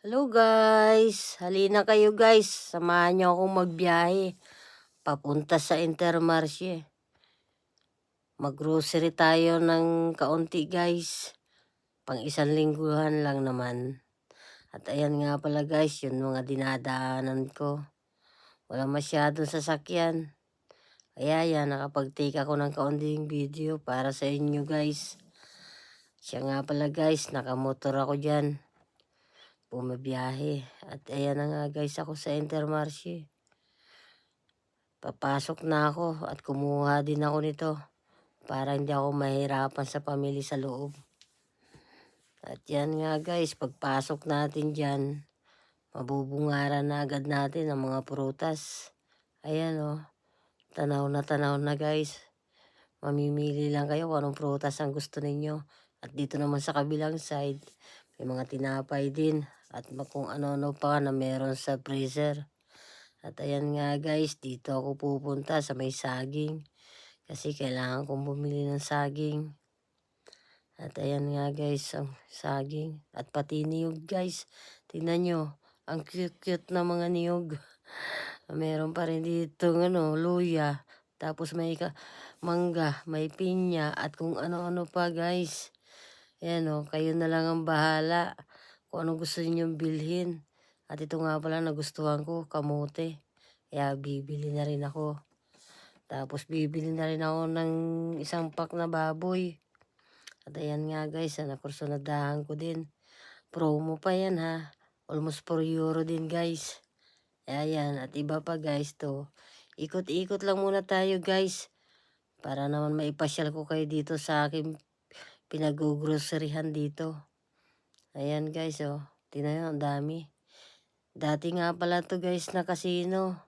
Hello guys! Halina kayo guys, samahan niyo akong magbiyahe papunta sa Intermarché. Mag-grocery tayo ng kaunti guys, pang isang lingguhan lang naman. At ayan nga pala guys, yun mga dinadaanan ko. Wala masyadong sasakyan. Kaya yan, nakapag-take ako ng kaunting video para sa inyo guys. Siya nga pala guys, nakamotor ako dyan. Bumabiyahe. At ayan na nga guys, ako sa Intermarché. Papasok na ako at kumuha din ako nito para hindi ako mahirapan sa pamili sa loob. At yan nga guys, pagpasok natin dyan, mabubungaran na agad natin ang mga prutas. Ayan o, tanaw na guys. Mamimili lang kayo kung anong prutas ang gusto ninyo. At dito naman sa kabilang side, may mga tinapay din at kung ano-ano pa na meron sa freezer. At ayan nga guys, dito ako pupunta sa may saging. Kasi kailangan kong bumili ng saging. At ayan nga guys, ang saging. At pati niyog guys. Tingnan nyo, ang cute-cute na mga niyog. Meron pa rin dito luya. Tapos may mangga, may pinya, at kung ano-ano pa guys. Ayan o, kayo na lang ang bahala kung anong gusto ninyong bilhin. At ito nga pala nagustuhan ko, kamote. Kaya bibili na rin ako. Tapos bibili na rin ako ng isang pack na baboy. At ayan nga guys, nakursunadahan ko din. Promo pa yan ha. Almost €4 din guys. Ayan, at iba pa guys to. Ikot-ikot lang muna tayo guys. Para naman maipasyal ko kayo dito sa aking pinag-groceryhan dito. Ayan guys tingnan nyo, ang dami. Dati nga pala to guys na casino.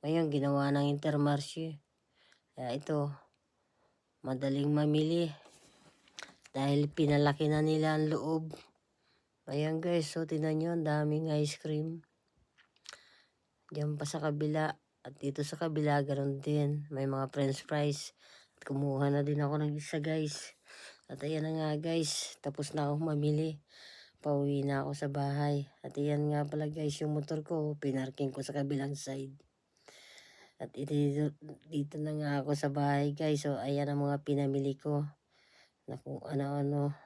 Ngayon ginawa ng Intermarché. Kaya ito, madaling mamili. Dahil pinalaki na nila ang loob. Ayan guys, tingnan nyo, ang daming ice cream. Diyan pa sa kabila. At dito sa kabila, ganoon din. May mga french fries. At kumuha na din ako ng isa guys. At ayan na nga guys, tapos na ako mamili. Pauwi na ako sa bahay. At ayan nga pala guys, yung motor ko, pinarking ko sa kabilang side. At dito na nga ako sa bahay guys. So ayan ang mga pinamili ko. Na kung ano-ano.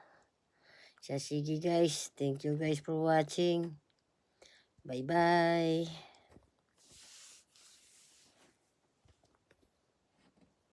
Sige guys, thank you guys for watching. Bye bye.